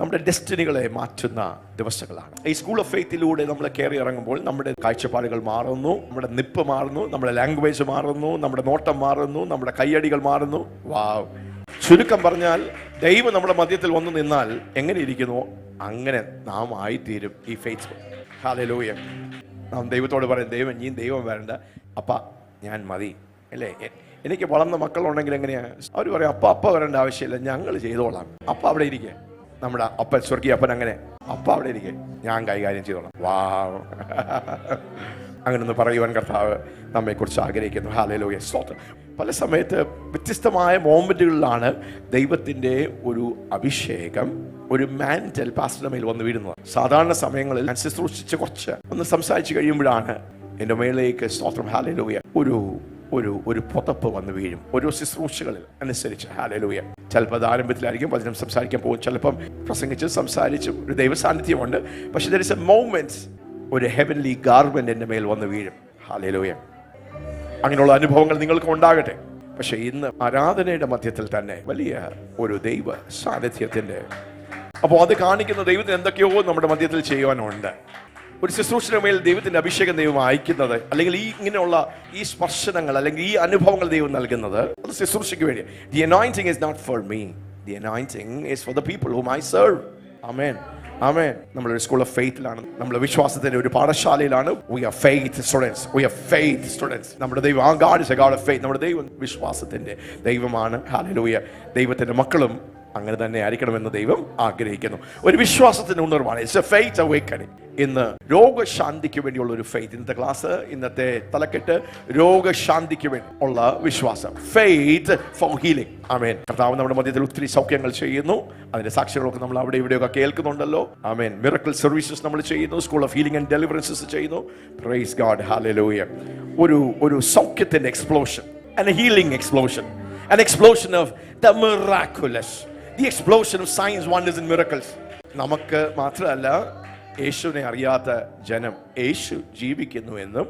നമ്മുടെ ഡെസ്റ്റിനികളെ മാറ്റുന്ന ദിവസങ്ങളാണ്. ഈ സ്കൂൾ ഓഫ് ഫെയ്ത്തിലൂടെ നമ്മൾ കയറി ഇറങ്ങുമ്പോൾ നമ്മുടെ കാഴ്ചപ്പാടുകൾ മാറുന്നു, നമ്മുടെ നിപ്പ് മാറുന്നു, നമ്മുടെ ലാംഗ്വേജ് മാറുന്നു, നമ്മുടെ നോട്ടം മാറുന്നു, നമ്മുടെ കയ്യടികൾ മാറുന്നു. വാവ്! ചുരുക്കം പറഞ്ഞാൽ ദൈവം നമ്മുടെ മധ്യത്തിൽ വന്നു നിന്നാൽ എങ്ങനെ ഇരിക്കുന്നുവോ അങ്ങനെ നാം ആയിത്തീരും ഈ ഫെയ്ത്ത്. ഹല്ലേലൂയ. നാം ദൈവത്തോട് പറയും, ദൈവം ഇനിയും ദൈവം വരണ്ട, അപ്പ ഞാൻ മതി അല്ലേ. എനിക്ക് വളർന്ന മക്കളുണ്ടെങ്കിൽ എങ്ങനെയാണ് അവർ പറയും, അപ്പ വരേണ്ട ആവശ്യമില്ല, ഞങ്ങൾ ചെയ്തോളാം. അപ്പ അവിടെ ഇരിക്കുക. നമ്മുടെ അപ്പൻ, സ്വർഗീയ അപ്പൻ അങ്ങനെ, അപ്പ അവിടെ ഇരിക്കുക, ഞാൻ കൈകാര്യം ചെയ്തോളാം. വാവ്! അങ്ങനൊന്ന് പറയുവാൻ കർത്താവ് നമ്മെക്കുറിച്ച് ആഗ്രഹിക്കുന്നു. ഹല്ലേലൂയ, സ്തോത്രം. പല സമയത്ത് വ്യത്യസ്തമായ മോമെന്റുകളിലാണ് ദൈവത്തിൻ്റെ ഒരു അഭിഷേകം, ഒരു മാന്റൽ പാസ്റ്ററുടെ മേൽ വന്ന് വീഴുന്നത്. സാധാരണ സമയങ്ങളിൽ ഞാൻ ശുശ്രൂഷിച്ച് കുറച്ച് ഒന്ന് സംസാരിച്ച് കഴിയുമ്പോഴാണ് എൻ്റെ മേളിലേക്ക്, സ്തോത്രം, ഹല്ലേലൂയ, ഒരു പുതപ്പ് വന്ന് വീഴും ഓരോ ശുശ്രൂഷകളിൽ അനുസരിച്ച്. ഹല്ലേലൂയ. ചിലപ്പോൾ അത് ആരംഭത്തിലായിരിക്കും, വചനം സംസാരിക്കാൻ പോകും, ചിലപ്പം സംസാരിച്ചും ഒരു ദൈവ സാന്നിധ്യമുണ്ട്. പക്ഷെ there is a moment, ഒരു ഹെവൻലി ഗാർമെന്റ് എൻ്റെ മേൽ വന്ന് വീഴും. ഹല്ലേലൂയ. അങ്ങനെയുള്ള അനുഭവങ്ങൾ നിങ്ങൾക്ക് ഉണ്ടാകട്ടെ. പക്ഷെ ഇന്ന് ആരാധനയുടെ മധ്യത്തിൽ തന്നെ വലിയ ഒരു ദൈവ സാന്നിധ്യത്തിൻ്റെ, അപ്പോൾ അത് കാണിക്കുന്ന ദൈവത്തിന് എന്തൊക്കെയോ നമ്മുടെ മധ്യത്തിൽ ചെയ്യുവാനുണ്ട്. ഒരു ശുശ്രൂഷയുടെ മേൽ ദൈവത്തിന്റെ അഭിഷേകം ദൈവം അയക്കുന്നത്, അല്ലെങ്കിൽ ഇങ്ങനെയുള്ള ഈ സ്പർശനങ്ങൾ അല്ലെങ്കിൽ ഈ അനുഭവങ്ങൾ ദൈവം നൽകുന്നത് അത് ശുശ്രൂഷയ്ക്ക് വേണ്ടി. The anointing is not for me. The anointing is for the people whom I serve. Amen. ആമേൻ. നമ്മളൊരു സ്കൂൾ ഓഫ് ഫെയ്ത്തിലാണ്, നമ്മൾ വിശ്വാസത്തിന്റെ ഒരു പാഠശാലയിലാണ്. We are faith students. We are faith students. നമ്മുടെ ദൈവം, our God is a God of faith. നമ്മുടെ ദൈവം വിശ്വാസത്തിന്റെ ദൈവമാണ്. ഹല്ലേലൂയ. ദൈവത്തിന്റെ മക്കളും അങ്ങനെ തന്നെ ആയിരിക്കണമെന്ന് ദൈവം ആഗ്രഹിക്കുന്നു. ഒരു വിശ്വാസത്തിന്റെ ഉണർവാണ്. It's a faith awakening. ഇന്ന് രോഗശാന്തിക്ക് വേണ്ടിയുള്ള ഒരു ഫെയ്ത്ത്. ഇന്നത്തെ ക്ലാസ്, ഇന്നത്തെ തലക്കെട്ട് രോഗശാന്തിക്ക് വേണ്ടി ഉള്ള വിശ്വാസം. Faith for healing. ആമേൻ. കർത്താവ് നമ്മുടെ മധ്യത്തിൽ ഒത്തിരി സൗഖ്യങ്ങൾ ചെയ്യുന്നു. അതിന്റെ സാക്ഷ്യങ്ങളൊക്കെ നമ്മൾ അവിടെ ഇവിടെയൊക്കെ കേൾക്കുന്നുണ്ടല്ലോ. ആമേൻ. മിറക്കിൾ സർവീസസ് നമ്മൾ ചെയ്യുന്നു, school of healing and deliverances ചെയ്യുന്നു. Praise God. ഹല്ലേലൂയ. ഒരു സൗഖ്യത്തിന്റെ explosion, an healing explosion, an explosion of the miraculous, the explosion of signs, wonders and miracles. നമുക്ക് മാത്രമല്ല, യേശുവിനെ അറിയാത്ത ജനം യേശു ജീവിക്കുന്നു എന്നും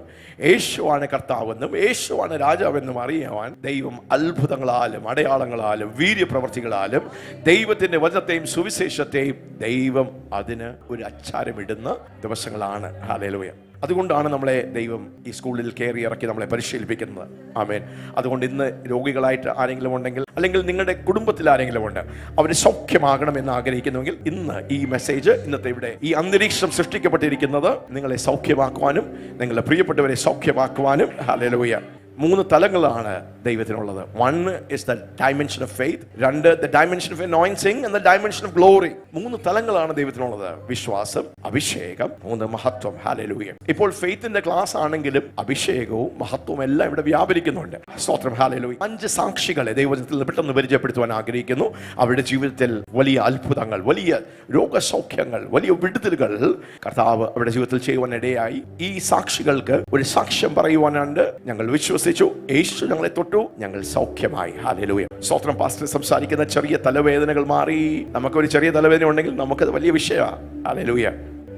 യേശുവാണ് കർത്താവെന്നും യേശുവാണ് രാജാവെന്നും അറിയുവാൻ ദൈവം അത്ഭുതങ്ങളാലും അടയാളങ്ങളാലും വീര്യപ്രവർത്തികളാലും ദൈവത്തിന്റെ വചനത്തെയും സുവിശേഷത്തെയും ദൈവം അതിന് ഒരു അച്ചാരമിടുന്ന ദിവസങ്ങളാണ്. ഹല്ലേലൂയ. അതുകൊണ്ടാണ് നമ്മളെ ദൈവം ഈ സ്കൂളിൽ കയറി ഇറക്കി നമ്മളെ പരിശീലിപ്പിക്കുന്നത്. ആമേൻ. അതുകൊണ്ട് ഇന്ന് രോഗികളായിട്ട് ആരെങ്കിലും ഉണ്ടെങ്കിൽ, അല്ലെങ്കിൽ നിങ്ങളുടെ കുടുംബത്തിൽ ആരെങ്കിലും ഉണ്ട്, അവർ സൗഖ്യമാകണമെന്ന് ആഗ്രഹിക്കുന്നുവെങ്കിൽ, ഇന്ന് ഈ മെസ്സേജ്, ഇന്നത്തെ ഇവിടെ ഈ അന്തരീക്ഷം സൃഷ്ടിക്കപ്പെട്ടിരിക്കുന്നത് നിങ്ങളെ സൗഖ്യമാക്കുവാനും നിങ്ങളുടെ പ്രിയപ്പെട്ടവരെ സൗഖ്യമാക്കുവാനും. Hallelujah. 3 തലങ്ങളാണ് ദൈവത്തിനുള്ളത്. 1 is the dimension of faith, 2 the dimension of anointing and the dimension of glory. 3 തലങ്ങളാണ് ദൈവത്തിനുള്ളത്. വിശ്വാസം, അഭിഷേകം, 3 മഹത്വം. ഹല്ലേലൂയ. ഇപ്പോൾ ഫെയ്ത്തിന്റെ ക്ലാസ് ആണെങ്കിലും അഭിഷേകവും മഹത്വവും എല്ലാം ഇവിടെ വ്യാപരിക്കുന്നുണ്ട്. സ്തോത്രം. ഹല്ലേലൂയ. 5 സാക്ഷികളെ ദൈവത്തിൽ നിന്ന് പെട്ടെന്ന് പരിചയപ്പെടുത്തുവാൻ ആഗ്രഹിക്കുന്നു. അവരുടെ ജീവിതത്തിൽ വലിയ അത്ഭുതങ്ങൾ, വലിയ രോഗസൗഖ്യങ്ങൾ, വലിയ വിടുതലുകൾ കർത്താവ് അവരുടെ ജീവിതത്തിൽ ചെയ്യുവാൻ ഇടയായി. ഈ സാക്ഷികൾക്ക് ഒരു സാക്ഷ്യം പറയുവാനുണ്ട്. ഞങ്ങൾ വിശ്വസിച്ചു, യേശു ഞങ്ങളെ തൊട്ടു, ഞങ്ങൾ സൗഖ്യമായി. ഹല്ലേലൂയ. സ്തോത്രം. പാസ്റ്റർ സംസാരിക്കുന്ന ചെറിയ തലവേദനകൾ മാറി. നമുക്കൊരു ചെറിയ തലവേദന ഉണ്ടെങ്കിൽ നമുക്കത് വലിയ വിഷയമാണ്. ഹല്ലേലൂയ.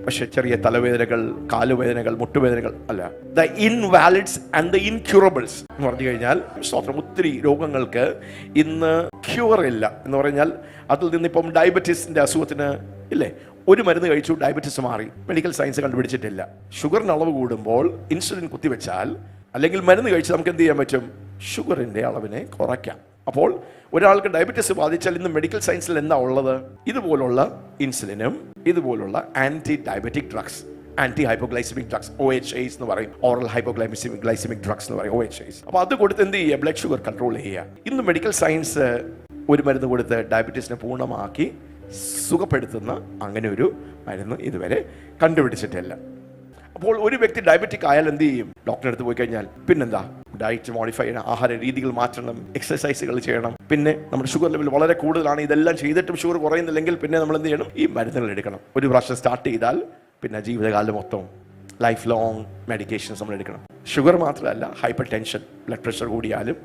പക്ഷെ ചെറിയ തലവേദനകൾ, കാലുവേദനകൾ, മുട്ടുവേദനകൾ അല്ല. ദ ഇൻവാലിഡ്സ് ആൻഡ് ദ ഇൻക്യൂറബിൾസ് എന്ന് പറഞ്ഞു കഴിഞ്ഞാൽ, സ്തോത്രം, ഒത്തിരി രോഗങ്ങൾക്ക് ഇന്ന് ക്യൂർ ഇല്ല എന്ന് പറഞ്ഞാൽ, അതിൽ നിന്നിപ്പം ഡയബറ്റീസിന്റെ അസുഖത്തിന് ഇല്ലേ, ഒരു മരുന്ന് കഴിച്ചു, ഡയബറ്റീസ് മാറി, മെഡിക്കൽ സയൻസ് കണ്ടുപിടിച്ചിട്ടില്ല. ഷുഗറിന് അളവ് കൂടുമ്പോൾ ഇൻസുലിൻ കുത്തിവെച്ചാൽ, അല്ലെങ്കിൽ മരുന്ന് കഴിച്ച് നമുക്ക് എന്ത് ചെയ്യാൻ പറ്റും? ഷുഗറിന്റെ അളവിനെ കുറയ്ക്കാം. അപ്പോൾ ഒരാൾക്ക് ഡയബറ്റീസ് ബാധിച്ചാൽ ഇന്ന് മെഡിക്കൽ സയൻസിൽ എന്താ ഉള്ളത്? ഇതുപോലുള്ള ഇൻസുലിനും ഇതുപോലുള്ള anti diabetic drugs, anti hypoglycemic drugs, OHAs എന്ന് പറയും, ഓറൽ ഹൈപ്പോഗ്ലൈസമിക് ഡ്രഗ്സ് എന്ന് പറയും, OHAs. അപ്പോൾ അത് കൊടുത്ത് എന്ത് ചെയ്യുക? ബ്ലഡ് ഷുഗർ കൺട്രോൾ ചെയ്യുക. ഇന്ന് മെഡിക്കൽ സയൻസ് ഒരു മരുന്ന് കൊടുത്ത് ഡയബറ്റീസിനെ പൂർണ്ണമാക്കി സുഖപ്പെടുത്തുന്ന അങ്ങനെ ഒരു മരുന്ന് ഇതുവരെ കണ്ടുപിടിച്ചിട്ടില്ല. അപ്പോൾ ഒരു വ്യക്തി ഡയബറ്റിക് ആയാൽ എന്ത് ചെയ്യും? ഡോക്ടറെ അടുത്ത് പോയി കഴിഞ്ഞാൽ പിന്നെന്താ? ഡയറ്റ് മോഡിഫൈ ചെയ്യണം, ആഹാര രീതികൾ മാറ്റണം, എക്സസൈസുകൾ ചെയ്യണം. പിന്നെ നമ്മുടെ ഷുഗർ ലെവൽ വളരെ കൂടുതലാണ്, ഇതെല്ലാം ചെയ്തിട്ടും ഷുഗർ കുറയുന്നില്ലെങ്കിൽ പിന്നെ നമ്മൾ എന്ത് ചെയ്യണം? ഈ മരുന്നുകൾ എടുക്കണം. ഒരു പ്രാവശ്യം സ്റ്റാർട്ട് ചെയ്താൽ പിന്നെ ജീവിതകാലം മൊത്തം ലൈഫ് ലോങ് മെഡിക്കേഷൻസ് നമ്മൾ എടുക്കണം. ഷുഗർ മാത്രമല്ല, ഹൈപ്പർ ടെൻഷൻ, ബ്ലഡ് പ്രഷർ കൂടിയാലും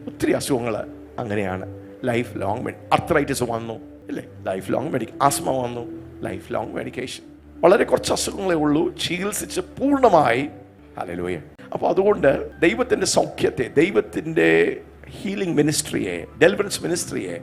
ഒത്തിരി അസുഖങ്ങൾ അങ്ങനെയാണ്. ലൈഫ് ലോങ് അർത്രൈറ്റിസ് വന്നു ഇല്ലേ, ലൈഫ് ലോങ് ആസ്മ വന്നു, ലൈഫ് ലോങ് മെഡിക്കേഷൻ. വളരെ കുറച്ച് അസുഖങ്ങളേ ഉള്ളൂ ചികിത്സിച്ച് പൂർണ്ണമായി. ഹല്ലേലൂയ. അപ്പോൾ അതുകൊണ്ട് ദൈവത്തിൻ്റെ സൗഖ്യത്തെ, ദൈവത്തിൻ്റെ ഹീലിംഗ് മിനിസ്ട്രിയെ, ഡെലിവറൻസ് മിനിസ്ട്രിയെ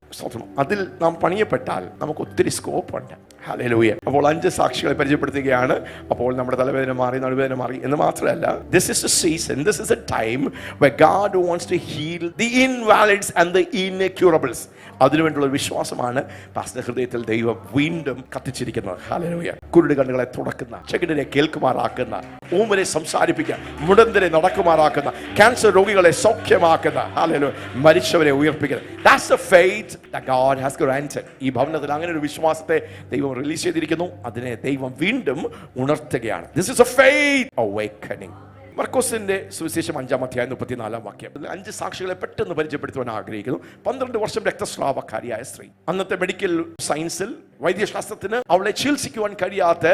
അതിൽ നാം പണിയപ്പെട്ടാൽ നമുക്ക് ഒത്തിരി സ്കോപ്പ് ഉണ്ട്. ഹല്ലേലൂയ. അപ്പോൾ 5 സാക്ഷികളെ പരിചയപ്പെടുത്തുകയാണ്. അപ്പോൾ നമ്മുടെ തലവേദന മാറി, നടുവേദന മാറി എന്ന് മാത്രമല്ല, this is a season, this is a time where God wants to heal the invalids and the incurables. അതിനുവേണ്ടിയുള്ള വിശ്വാസമാണ് പാസ്റ്റർ ഹൃദയത്തിൽ ദൈവം വീണ്ടും കത്തിച്ചിരിക്കുന്നത്. ഹല്ലേലൂയ. കുരുട് കണ്ണുകളെ തുടക്കുന്ന, ചെകിടരെ കേൾക്കുമാറാക്കുന്ന, ഊമരെ സംസാരിപ്പിക്കുക, മുടന്തരെ നടക്കുമാറാക്കുന്ന, ക്യാൻസർ രോഗികളെ സൗഖ്യമാക്കുന്ന, ഹല്ലേലൂയ, മരിച്ചവരെ ഉയർപ്പിക്കുന്ന. That's the faith that God has granted. ഈ ഭവനത്തിൽ അങ്ങനെ ഒരു വിശ്വാസത്തെ ദൈവം റിലീസ് ചെയ്തിരിക്കുന്നു. അതിനെ ദൈവം വീണ്ടും ഉണർത്തുകയാണ്. This is a faith awakening. മർക്കോസിന്റെ സുവിശേഷം 5-ാം അധ്യായം 34-ാം വാക്യം. 5 സാക്ഷികളെ പെട്ടെന്ന് പരിചയപ്പെടുത്തുവാൻ ആഗ്രഹിക്കുന്നു. 12 വർഷം രക്തസ്രാവക്കാരിയായ സ്ത്രീ, അന്നത്തെ മെഡിക്കൽ സയൻസിൽ, വൈദ്യശാസ്ത്രത്തിന് അവളെ ചികിത്സിക്കുവാൻ കഴിയാത്ത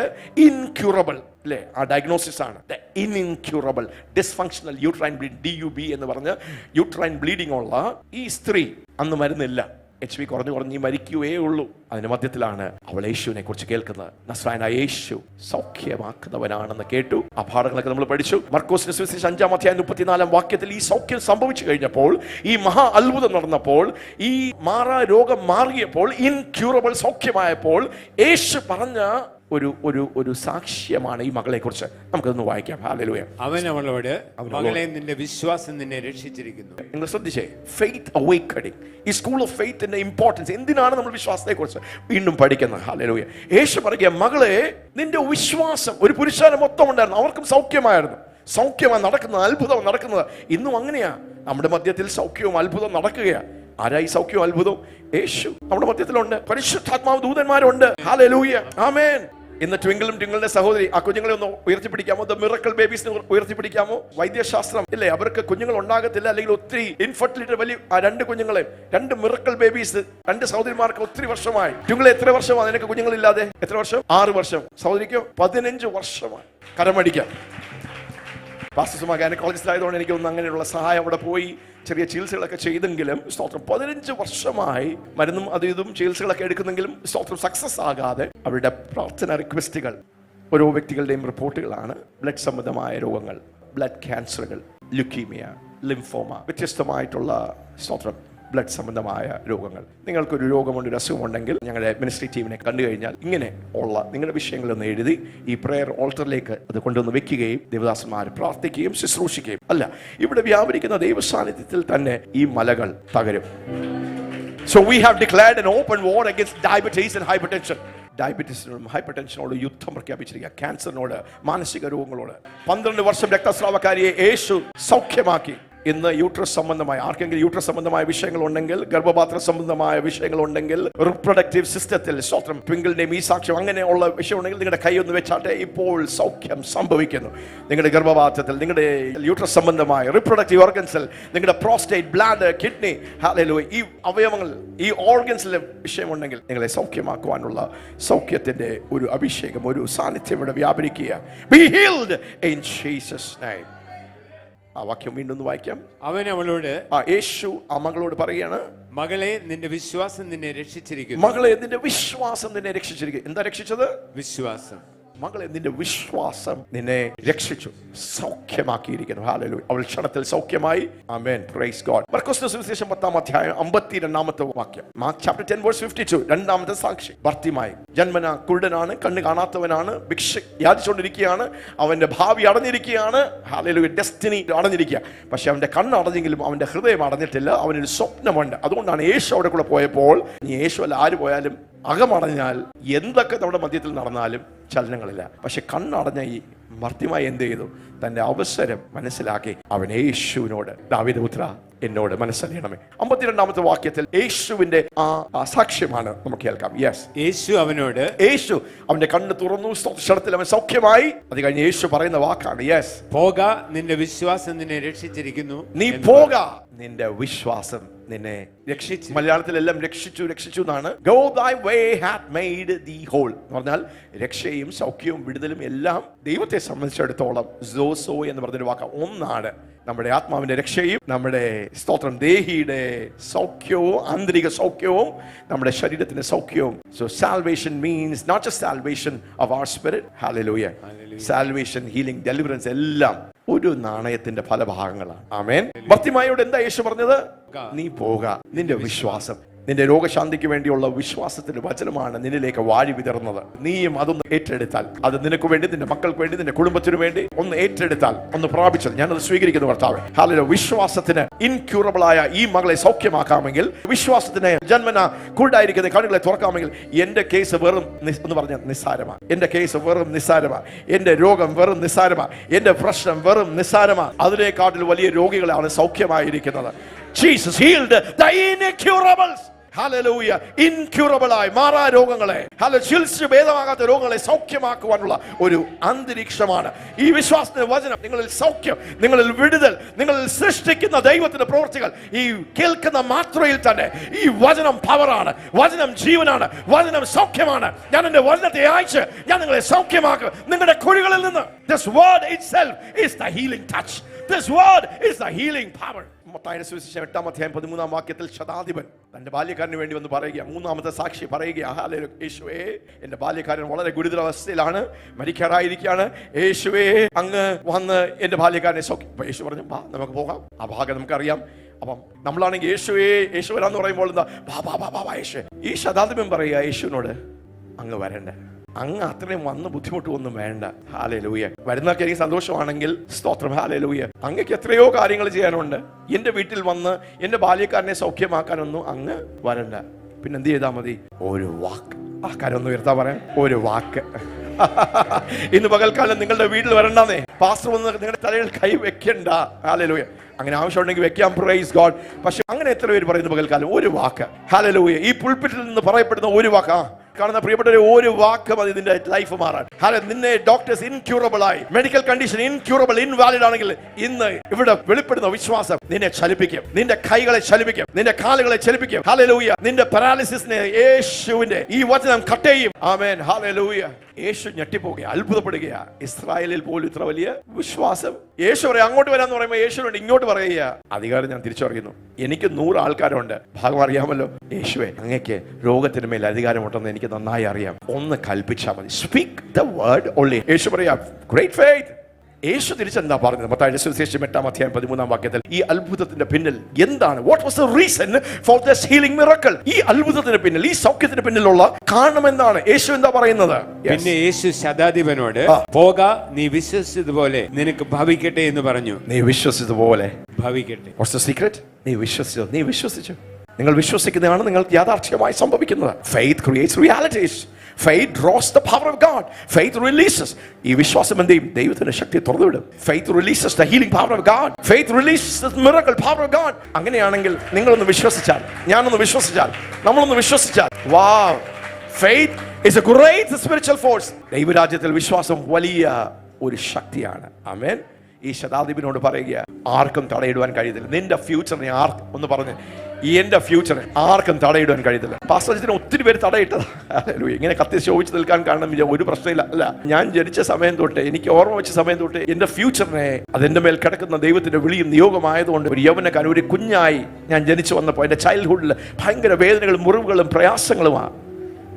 ഇൻക്യൂറബിൾ അല്ലേ, ആ ഡയഗ്നോസിസ് ആണ് incurable dysfunctional uterine bleeding, DUB എന്ന് പറഞ്ഞ് യൂട്രൈൻ ബ്ലീഡിംഗ് ഉള്ള ഈ സ്ത്രീ അന്ന് മരുന്നില്ല, HB കുറഞ്ഞ് മരിക്കുകയേ ഉള്ളൂ. അതിന്റെ മധ്യത്തിലാണ് അവൾ യേശുവിനെ കുറിച്ച് കേൾക്കുന്നത്. നസ്രായനായ യേശു സൗഖ്യമാക്കുന്നവനാണെന്ന് കേട്ടു. ആ പാഠങ്ങളൊക്കെ നമ്മൾ പഠിച്ചു. മർക്കോസിന്റെ സുവിശേഷം 5-ാം അധ്യായം 34-ാം വാക്യത്തിൽ ഈ സൗഖ്യം സംഭവിച്ചു കഴിഞ്ഞപ്പോൾ, ഈ മഹാ അത്ഭുതം നടന്നപ്പോൾ, ഈ മാറാ രോഗം മാറിയപ്പോൾ, ഇൻക്യൂറബിൾ സൗഖ്യമായപ്പോൾ യേശു പറഞ്ഞ ഒരു സാക്ഷ്യമാണ് ഈ മകളെ കുറിച്ച്. നമുക്കൊന്ന് വായിക്കാം. ഹല്ലേലൂയ. അവൻ അവളോട്, മകളെ, നിന്റെ വിശ്വാസം നിന്നെ രക്ഷിച്ചിരിക്കുന്നു. നിങ്ങൾ ശ്രദ്ധിച്ചേ, ഫെയ്ത്ത് അവേക്കണിംഗ്. ഈ സ്കൂൾ ഓഫ് ഫെയ്ത്തിന്റെ ഇമ്പോർട്ടൻസ് എന്തിനാണ് നമ്മൾ വിശ്വാസത്തെ കുറിച്ച് വീണ്ടും പഠിക്കുന്നത്. ഹല്ലേലൂയ. യേശു പറയുക, മകളെ, നിന്റെ വിശ്വാസം. ഒരു പുരുഷന് മൊത്തം ഉണ്ടായിരുന്നു, അവർക്കും സൗഖ്യമായിരുന്നു. സൗഖ്യമാണ് നടക്കുന്നത്, അത്ഭുതം നടക്കുന്നത്. ഇന്നും അങ്ങനെയാ, നമ്മുടെ മധ്യത്തിൽ സൗഖ്യവും അത്ഭുതം നടക്കുകയാണ്. ആരായി സൗഖ്യവും അത്ഭുതവും? യേശു നമ്മുടെ മധ്യത്തിലുണ്ട്. പരിശുദ്ധാത്മാവ് ദൂതന്മാരുണ്ട്. ഹല്ലേലൂയ. ആമേൻ. ഇന്ന് ട്വിങ്കിളുടെ സഹോദരി, ആ കുഞ്ഞുങ്ങളെ ഒന്ന് ഉയർത്തിപ്പിടിക്കാമോ? The miracle ബേബീസിനെ ഉയർത്തിപ്പിടിക്കാമോ? വൈദ്യശാസ്ത്രം ഇല്ലേ, അവർക്ക് കുഞ്ഞുങ്ങൾ ഉണ്ടാകത്തില്ല, അല്ലെങ്കിൽ ഒത്തിരി ഇൻഫെർട്ടിലിറ്റി വലിയ 2 കുഞ്ഞുങ്ങളെ, 2 മിറക്കിൾ ബേബീസ്, 2 സഹോദരിമാർക്ക് ഒത്തിരി വർഷമായി. ട്വിങ്കിൾ എത്ര വർഷമാണ് നിനക്ക് കുഞ്ഞുങ്ങളില്ലാതെ? എത്ര വർഷം? 6 വർഷം. സഹോദരിക്കോ 15 വർഷമായി. കരമടിക്കാം. പാസ്റ്റർ ഗൈനക്കോളജിസ്റ്റ് ആയതുകൊണ്ട് എനിക്കൊന്നും അങ്ങനെയുള്ള സഹായം അവിടെ പോയി ചെറിയ ചികിത്സകളൊക്കെ ചെയ്തെങ്കിലും സ്തോത്രം 15 വർഷമായി മരുന്നും ഇതും ചികിത്സകളൊക്കെ എടുക്കുന്നെങ്കിലും സ്തോത്രം സക്സസ് ആകാതെ അവരുടെ പ്രാർത്ഥന റിക്വസ്റ്റുകൾ, ഓരോ വ്യക്തികളുടെയും റിപ്പോർട്ടുകളാണ്. ബ്ലഡ് സംബന്ധമായ രോഗങ്ങൾ, ബ്ലഡ് ക്യാൻസറുകൾ, ലുക്കീമിയ, ലിംഫോമ, വ്യത്യസ്തമായിട്ടുള്ള സ്തോത്രം ബ്ലഡ് സംബന്ധമായ രോഗങ്ങൾ. നിങ്ങൾക്കൊരു രോഗമുണ്ട്, ഒരു അസുഖമുണ്ടെങ്കിൽ ഞങ്ങളുടെ മിനിസ്ട്രി ടീമിനെ കണ്ടു കഴിഞ്ഞാൽ ഇങ്ങനെ ഉള്ള നിങ്ങളുടെ വിഷയങ്ങളൊന്ന് എഴുതി ഈ പ്രെയർ ഓൾട്ടറിലേക്ക് അത് കൊണ്ടുവന്ന് വെക്കുകയും ദേവദാസന്മാർ പ്രാർത്ഥിക്കുകയും ശുശ്രൂഷിക്കുകയും. അല്ല, ഇവിടെ വ്യാപരിക്കുന്ന ദൈവ സാന്നിധ്യത്തിൽ തന്നെ ഈ മലകൾ തകരും. So we have declared an open war against diabetes and hypertension. ഡയബറ്റീസിനോടും ഹൈപ്പർടെൻഷനോട് യുദ്ധം പ്രഖ്യാപിച്ചിരിക്കുക. ക്യാൻസറിനോട്, മാനസിക രോഗങ്ങളോട്. 12 വർഷം രക്തസ്രാവക്കാരിയെ യേശു സൗഖ്യമാക്കി. ഇന്ന് യൂട്രസ് സംബന്ധമായ ആർക്കെങ്കിലും യൂട്രസ് സംബന്ധമായ വിഷയങ്ങൾ ഉണ്ടെങ്കിൽ, ഗർഭപാത്ര സംബന്ധമായ വിഷയങ്ങൾ ഉണ്ടെങ്കിൽ, റിപ്രൊഡക്റ്റീവ് സിസ്റ്റത്തിൽ സ്വത്രം ട്വിങ്കിളിന്റെയും ഈ സാക്ഷ്യം അങ്ങനെയുള്ള വിഷയം ഉണ്ടെങ്കിൽ നിങ്ങളുടെ കൈ ഒന്ന് വെച്ചാട്ടെ. ഇപ്പോൾ സൗഖ്യം സംഭവിക്കുന്നു. നിങ്ങളുടെ ഗർഭപാത്രത്തിൽ, നിങ്ങളുടെ യൂട്രസ് സംബന്ധമായ റിപ്രൊഡക്റ്റീവ് ഓർഗൻസിൽ, നിങ്ങളുടെ പ്രോസ്റ്റേറ്റ്, ബ്ലാഡർ, കിഡ്നി, ഹല്ലേലൂയ, ഈ അവയവങ്ങൾ, ഈ ഓർഗൻസിലെ വിഷയമുണ്ടെങ്കിൽ നിങ്ങളെ സൗഖ്യമാക്കുവാനുള്ള സൗഖ്യത്തിന്റെ ഒരു അഭിഷേകം, ഒരു സാന്നിധ്യം ഇവിടെ വ്യാപരിക്കുക. Be healed in Jesus' name. ആ വാക്യം വീണ്ടും വായിക്കാം. അവൻ അവളോട്, യേശു ആ മകളോട് പറയുകയാണ്, മകളെ, നിന്റെ വിശ്വാസം നിന്നെ രക്ഷിച്ചിരിക്കുന്നു. മകളെ, നിന്റെ വിശ്വാസം നിന്നെ രക്ഷിച്ചിരിക്കുന്നു. എന്താ രക്ഷിച്ചത്? വിശ്വാസം. മകളെ, നിന്റെ വിശ്വാസം നിന്നെ രക്ഷിച്ചു, സൗഖ്യമാക്കിയിരിക്കുന്നു. ഹല്ലേലൂയ. അവൾ ക്ഷണത്തിൽ സൗഖ്യമായി. ആമേൻ. Praise God. മർക്കോസിന്റെ സുവിശേഷം 10-ാം അധ്യായം 52-ാമത്തെ വാക്യം. Mark chapter 10 verse 52. രണ്ടാമത്തെ സാക്ഷി ബർത്തിമായി. ജന്മന കുരുടനാണ്, കണ്ണ് കാണാത്തവനാണ്, ഭിക്ഷ യാചിച്ചുകൊണ്ടിരിക്കുകയാണ്, അവന്റെ ഭാവി അടഞ്ഞിരിക്കുകയാണ്. ഹല്ലേലൂയ. ഡെസ്റ്റിനി അടഞ്ഞിരിക്കുക. പക്ഷെ അവന്റെ കണ്ണ് അടഞ്ഞെങ്കിലും അവന്റെ ഹൃദയം അടഞ്ഞിട്ടില്ല. അവനൊരു സ്വപ്നമുണ്ട്. അതുകൊണ്ടാണ് യേശു അവിടെ കൂടെ പോയപ്പോൾ, നീ യേശു അല്ല ആര് പോയാലും അകമടഞ്ഞാൽ എന്തൊക്കെ നമ്മുടെ മധ്യത്തിൽ നടന്നാലും ചലനങ്ങളില്ല. പക്ഷെ കണ്ണടഞ്ഞ ഈ മർത്യമായി എന്ത് ചെയ്തു? തന്റെ അവസരം മനസ്സിലാക്കി അവൻ യേശുവിനോട്, ദാവീദുപുത്ര, എന്നോട് മനസ്സറിയണമേ. 52-ാമത്തെ വാക്യത്തിൽ യേശുവിന്റെ ആ സാക്ഷ്യമാണ് നമുക്ക് കേൾക്കാം. യെസ്. യേശു അവനോട്, യേശു അവന്റെ കണ്ണ് തുറന്നു, ക്ഷണത്തിൽ അവൻ സൗഖ്യമായി. അത് കഴിഞ്ഞ് യേശു പറയുന്ന വാക്കാണ്, യെസ്, പോക, നിന്റെ വിശ്വാസം നിന്നെ രക്ഷിച്ചിരിക്കുന്നു. നീ പോക, നിന്റെ വിശ്വാസം നിന്നെ രക്ഷിച്ചു. മലയാളത്തിലെല്ലാം രക്ഷിച്ചു എന്നാണ്. Go thy way hath made thee whole എന്ന് പറഞ്ഞാൽ രക്ഷയും സൗഖ്യവും വിടുതലും എല്ലാം ദൈവത്തെ സംബന്ധിച്ചിടത്തോളം സോ എന്ന് പറഞ്ഞൊരു വാക്ക് ഒന്നാണ്. നമ്മുടെ ആത്മാവിന്റെ രക്ഷയും നമ്മുടെ സ്തോത്രം ദേഹിയുടെ സൗഖ്യവും ആന്തരിക സൗഖ്യവും നമ്മുടെ ശരീരത്തിന്റെ സൗഖ്യവും. So salvation means not just salvation of our spirit, hallelujah, salvation, healing, deliverance എല്ലാം ഒരു നാണയത്തിന്റെ പല ഭാഗങ്ങളാണ്. ആമേൻ. ഭർത്തിമായോട് എന്താ യേശു പറഞ്ഞത്? നീ പോക, നിന്റെ വിശ്വാസം, നിന്റെ രോഗശാന്തിക്ക് വേണ്ടിയുള്ള വിശ്വാസത്തിന്റെ വചനമാണ് നിന്നിലേക്ക് വാഴി വിതറുന്നത്. നീയും അതൊന്ന് ഏറ്റെടുത്താൽ, അത് നിനക്ക് വേണ്ടി, നിന്റെ മക്കൾക്ക് വേണ്ടി, നിന്റെ കുടുംബത്തിനു വേണ്ടി ഒന്ന് ഏറ്റെടുത്താൽ, ഒന്ന് പ്രാപിച്ചത്, ഞാനത് സ്വീകരിക്കുന്നു കർത്താവേ. ഹല്ലേലൂയ. വിശ്വാസത്തിന് ഇൻക്യൂറബിൾ ആയ ഈ മകളെ സൗഖ്യമാക്കാമെങ്കിൽ, വിശ്വാസത്തിന് ജന്മന കുരുടായിരിക്കുന്ന കണ്ണുകളെ തുറക്കാമെങ്കിൽ, എന്റെ കേസ് വെറും എന്ന് പറഞ്ഞ നിസ്സാരമാണ്. എന്റെ കേസ് വെറും നിസ്സാരമാണ്. എന്റെ രോഗം വെറും നിസ്സാരമാണ്. എന്റെ പ്രശ്നം വെറും നിസ്സാരമാണ്. അതിനേക്കാട്ടിൽ വലിയ രോഗികളാണ് സൗഖ്യമായിരിക്കുന്നത്. Jesus healed the incurables. Hallelujah. Incurable ആയി മാറാ രോഗങ്ങളെ, ചികിത്സിച്ച് ഭേദമാകാത്ത രോഗങ്ങളെ സൗഖ്യമാക്കുവാനുള്ള ഒരു അന്തരീക്ഷമാണ് ഈ വിശ്വാസത്തിന്റെ വചനം. നിങ്ങളിൽ സൗഖ്യം, നിങ്ങളിൽ വിടുതൽ, നിങ്ങളിൽ സൃഷ്ടിക്കുന്ന ദൈവത്തിന്റെ പ്രവൃത്തികൾ ഈ കേൾക്കുന്ന മാത്രയിൽ തന്നെ. ഈ വചനം പവറാണ്, വചനം ജീവനാണ്, വചനം സൗഖ്യമാണ്. ഞാൻ എന്റെ വചനത്തെ അയച്ച് ഞാൻ നിങ്ങളെ സൗഖ്യമാക്കും നിങ്ങളുടെ കുഴികളിൽ നിന്ന്. This word itself is the healing touch. This word is the healing power. മത്തായിയുടെ സുവിശേഷം 8-ാം അധ്യായം 13-ാം വാക്യത്തിൽ ശതാധിപൻ തന്റെ ബാല്യക്കാരന് വേണ്ടി വന്ന് പറയുക, മൂന്നാമത്തെ സാക്ഷി പറയുക, യേശുവേ, എന്റെ ബാല്യക്കാരൻ വളരെ ഗുരുതരാവസ്ഥയിലാണ്, മരിക്കാറായിരിക്കുകയാണ്. യേശുവേ, അങ്ങ് വന്ന് എന്റെ ബാല്യക്കാരനെ സൗഖ്യം. അപ്പൊ യേശു പറഞ്ഞു, വാ നമുക്ക് പോകാം. ആ ഭാഗം നമുക്കറിയാം. അപ്പം നമ്മളാണെങ്കിൽ യേശുവേ, യേശു വരാന്ന് പറയുമ്പോൾ എന്താ, യേശു. ഈ ശതാധിപൻ പറയുക യേശുവിനോട്, അങ്ങ് വരണ്ട, അങ്ങ് അത്രയും വന്ന് ബുദ്ധിമുട്ടൊന്നും വേണ്ട. ഹല്ലേലൂയ. വരുന്നൊക്കെ എനിക്ക് സന്തോഷമാണെങ്കിൽ സ്തോത്രം. ഹല്ലേലൂയ. അങ്ങക്ക് എത്രയോ കാര്യങ്ങൾ ചെയ്യാനുണ്ട്. എന്റെ വീട്ടിൽ വന്ന് എന്റെ ബാല്യക്കാരനെ സൗഖ്യമാക്കാനൊന്നും അങ്ങ് വരണ്ട. പിന്നെ എന്ത് ചെയ്താൽ മതി? ഒരു വാക്ക്. ആ കാര്യം ഒന്ന് ഉയർത്താ പറയാം, ഒരു വാക്ക്. ഇന്ന് പകൽക്കാലം നിങ്ങളുടെ വീട്ടിൽ വരണ്ടെന്നേ, പാസ്റ്റർ വന്ന് നിങ്ങളുടെ തലയിൽ കൈ വെക്കണ്ട. ഹല്ലേലൂയ. അങ്ങനെ ആവശ്യമുണ്ടെങ്കിൽ വെക്കാം, പ്രൈസ് ഗോഡ്. പക്ഷെ അങ്ങനെ എത്ര പേര് പറയുന്നു പകൽക്കാലം? ഒരു വാക്ക്. ഹല്ലേലൂയ. ഈ പുൾപിറ്റിൽ നിന്ന് പറയപ്പെടുന്ന ഒരു വാക്ക്, കാണുന്ന പ്രിയപ്പെട്ടവരെ, ഒരു വാക്ക് മതി നിന്റെ ലൈഫ് മാറാൻ. നിന്നെ ഡോക്ടേഴ്സ് ഇൻക്യൂറബിൾ ആയി, മെഡിക്കൽ കണ്ടീഷൻ ഇൻക്യൂറബിൾ, ഇൻവാലിഡ് ആണെങ്കിൽ ഇന്ന് ഇവിടെ വെളിപ്പെടുന്ന വിശ്വാസം നിന്നെ ചലിപ്പിക്കും, നിന്റെ കൈകളെ ചലിപ്പിക്കും, നിന്റെ കാലുകളെ ചലിപ്പിക്കും. ഹല്ലേലൂയ. നിന്റെ പാരാലിസിസിനെ യേശുവിന്റെ ഈ വചനം കട്ട് ചെയ്യും. ആമേൻ. ഹല്ലേലൂയ. യേശു ഞെട്ടിപ്പോകുക, അത്ഭുതപ്പെടുക. ഇസ്രായേലിൽ പോലും ഇത്ര വലിയ വിശ്വാസം. യേശു പറയാം, അങ്ങോട്ട് വരാന്ന് പറയുമ്പോൾ യേശുവിനോട് ഇങ്ങോട്ട് പറയുക. അധികാരം ഞാൻ തിരിച്ചറിയുന്നു. എനിക്ക് 100 ആൾക്കാരുണ്ട്. ഭാഗം അറിയാമല്ലോ. യേശുവേ, അങ്ങേക്ക് രോഗത്തിന് മേൽ അധികാരമുണ്ടെന്ന് എനിക്ക് നന്നായി അറിയാം. ഒന്ന് കൽപ്പിച്ചാൽ മതി. Speak the word only. യേശു പറയാം, ഗ്രേറ്റ് ഫെയ്ത്ത്. യേശു തിരിച്ചെന്താ പറഞ്ഞത്? മത്തായിയുടെ സുവിശേഷം 8-ാം അധ്യായം 13-ാം വാക്യത്തിൽ ഈ അത്ഭുതത്തിന്റെ പിന്നിൽ എന്താണ്? What was the reason for this healing miracle? ഈ അത്ഭുതത്തിന് പിന്നിൽ, ഈ സൗഖ്യത്തിന് പിന്നിലുള്ള കാരണം എന്താണ്? യേശു എന്താ പറയുന്നത്? പിന്നെ യേശു ശതാധിപനോട്, പോക, നീ വിശ്വസിച്ചതുപോലെ നിനക്ക് ഭവിക്കട്ടെ എന്ന് പറഞ്ഞു. നീ വിശ്വസിച്ചതുപോലെ ഭവിക്കട്ടെ. What's the secret? നീ വിശ്വസിച്ചു. നീ വിശ്വസിച്ചു. നിങ്ങൾ വിശ്വസിക്കുന്നതാണ് നിങ്ങൾക്ക് യാഥാർത്ഥ്യമായി സംഭവിക്കുന്നത്. Faith creates realities. Faith draws the power of God. Faith releases. ഈ വിശ്വാസം എന്ത് ചെയ്യും? ദൈവത്തിന്റെ ശക്തി തുറന്നുവിടും. Faith releases the healing power of God. Faith releases the miracle power of God. അങ്ങനെയാണെങ്കിൽ നിങ്ങളൊന്ന് വിശ്വസിച്ചാൽ, ഞാനൊന്ന് വിശ്വസിച്ചാൽ, നമ്മളൊന്ന് വിശ്വസിച്ചാൽ, wow, faith is a great spiritual force. ദൈവരാജ്യത്തിൽ വിശ്വാസം വലിയ ഒരു ശക്തിയാണ്. ആമേൻ. ഈ ശതാധിപനോട് പറയുക, ആർക്കും തടയിടുവാൻ കഴിയത്തില്ല. നിന്റെ ഫ്യൂച്ചറിനെ ആർക്കും, ഒന്ന് പറഞ്ഞ്, എന്റെ ഫ്യൂച്ചറെ ആർക്കും തടയിടാൻ കഴിയത്തില്ല. പാസ്റ്ററിന് ഒത്തിരി പേര് തടയിട്ടതാ. ഇങ്ങനെ കത്തി ശോഭിച്ച് നിൽക്കാൻ കാരണം ഒരു പ്രശ്നമില്ല. അല്ല, ഞാൻ ജനിച്ച സമയം തൊട്ട്, എനിക്ക് ഓർമ്മ വെച്ച സമയം തൊട്ട് എന്റെ ഫ്യൂച്ചറിനെ, അതെന്റെ മേൽ കിടക്കുന്ന ദൈവത്തിന്റെ വിളിയും നിയോഗമായതുകൊണ്ട്, ഒരു യൗവനക്കാരൻ, ഒരു കുഞ്ഞായി ഞാൻ ജനിച്ചു വന്നപ്പോൾ എന്റെ ചൈൽഡ്ഹുഡിൽ ഭയങ്കര വേദനകളും മുറിവുകളും പ്രയാസങ്ങളുമാണ്.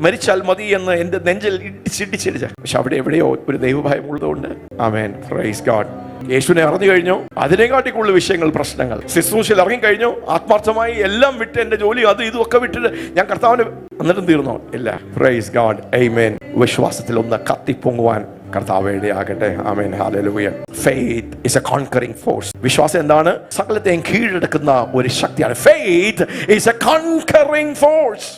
മരിച്ചാൽ മതി എന്ന് എന്റെ നെഞ്ചിൽ ഇടിച്ചിടിച്ചിടിച്ച. പക്ഷെ അവിടെ എവിടെയോ ഒരു ദൈവഭയം ഉള്ളതുകൊണ്ട്, ആമേൻ, പ്രൈസ് ഗോഡ്. യേശുവിനെ അറിഞ്ഞു കഴിഞ്ഞു, അതിനെക്കാട്ടി കൂടുതൽ വിഷയങ്ങൾ, പ്രശ്നങ്ങൾ. ശുശ്രൂഷയിൽ ഇറങ്ങിക്കഴിഞ്ഞു, ആത്മാർത്ഥമായി എല്ലാം വിട്ട്, എന്റെ ജോലി അത് ഇതും ഒക്കെ വിട്ടിട്ട് ഞാൻ കർത്താവിനെ, എന്നിട്ടും തീർന്നോ? ഇല്ല. Praise God. ആമേൻ. വിശ്വാസത്തിൽ ഒന്ന് കത്തിപ്പൊങ്ങുവാൻ കർത്താവേ ഇടയാകട്ടെ. ആമേൻ. ഹല്ലേലൂയ. Faith is a conquering force. വിശ്വാസം എന്താണ്? സകലത്തെയും കീഴടക്കുന്ന ഒരു ശക്തിയാണ്. Faith is a conquering force.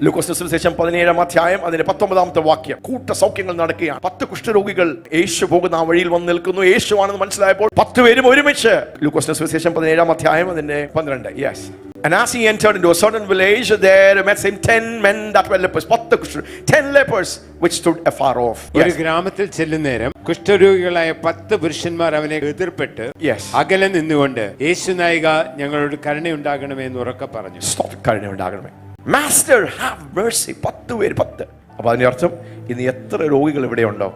ലൂക്കോസിന്റെ സുവിശേഷം 17-ാം അധ്യായം അതിന്റെ 19-ാമത്തെ വാക്യം. കൂട്ട സൗഖ്യങ്ങൾ നടക്കുകയാണ്. 10 കുഷ്ഠരോഗികൾ യേശു പോകുന്ന ആ വഴിയിൽ വന്ന് നിൽക്കുന്നു. യേശുവാണെന്ന് മനസ്സിലായപ്പോൾ 10 പേരും ഒരുമിച്ച്. ലൂക്കോസിന്റെ സുവിശേഷം 17-ാം അധ്യായം അതിന്റെ 12. Yes. And as he entered into a certain village, there met him 10 men that were lepers. 10 lepers which stood afar off. ഒരു ഗ്രാമത്തിൽ ചെല്ലുന്നേരം കുഷ്ഠരോഗികളായ 10 പുരുഷന്മാർ അവനെ എതിർപ്പെട്ട് അകലെ നിന്നുകൊണ്ട്, യേശു നായക, ഞങ്ങളോട് കരുണയുണ്ടാകണമേ എന്ന് ഉറക്കെ പറഞ്ഞു. കരുണയുണ്ടാകണമേ. Master have Mercy. 10 പേര് 10. അപ്പൊ അതിന്റെ അർത്ഥം, ഇന്ന് എത്ര രോഗികൾ ഇവിടെ ഉണ്ടോ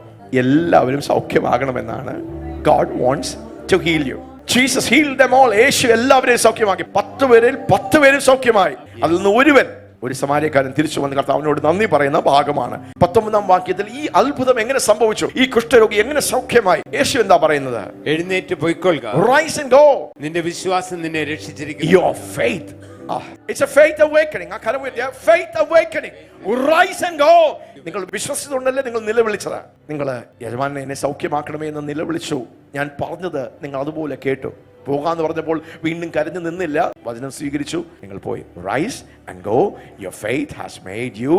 എല്ലാവരും സൗഖ്യമാകണമെന്നാണ്. God wants to heal you. Jesus healed them all. യേശു എല്ലാവരെയും സൗഖ്യമാക്കി. 10 പേരിൽ 10 പേരും സൗഖ്യമായി. അതിൽ നിന്ന് ഒരുവൻ ഒരു സമാര്യക്കാരൻ തിരിച്ചു വന്ന് കർത്താവിനോട് നന്ദി പറയുന്ന ഭാഗമാണ്. 19-ാം വാക്യത്തിൽ ഈ അത്ഭുതം എങ്ങനെ സംഭവിച്ചു, ഈ കുഷ്ഠരോഗി എങ്ങനെ സൗഖ്യമായി, യേശു എന്താ പറയുന്നത്? എഴുന്നേറ്റ് പോയിക്കൊള്ളുക, റൈസ് ആൻഡ് ഗോ, നിന്റെ വിശ്വാസം നിന്നെ രക്ഷിച്ചിരിക്കുന്നു. Your faith. It's a faith awakening. ആ കരം ഉയർത്തിയ faith awakening. Rise and go. നിങ്ങൾ വിശ്വസിച്ചുകൊണ്ടല്ലേ നിങ്ങൾ നിലവിളിച്ചത്? നിങ്ങൾ യജമാനനെ എന്നെ സൗഖ്യമാക്കണമേ എന്ന് നിലവിളിച്ചു. ഞാൻ പറഞ്ഞത് നിങ്ങൾ അതുപോലെ കേട്ടു. പോകാന്ന് പറഞ്ഞപ്പോൾ വീണ്ടും കരഞ്ഞു നിന്നില്ല, വചനം സ്വീകരിച്ചു, നിങ്ങൾ പോയി. Rise and go, your faith has made you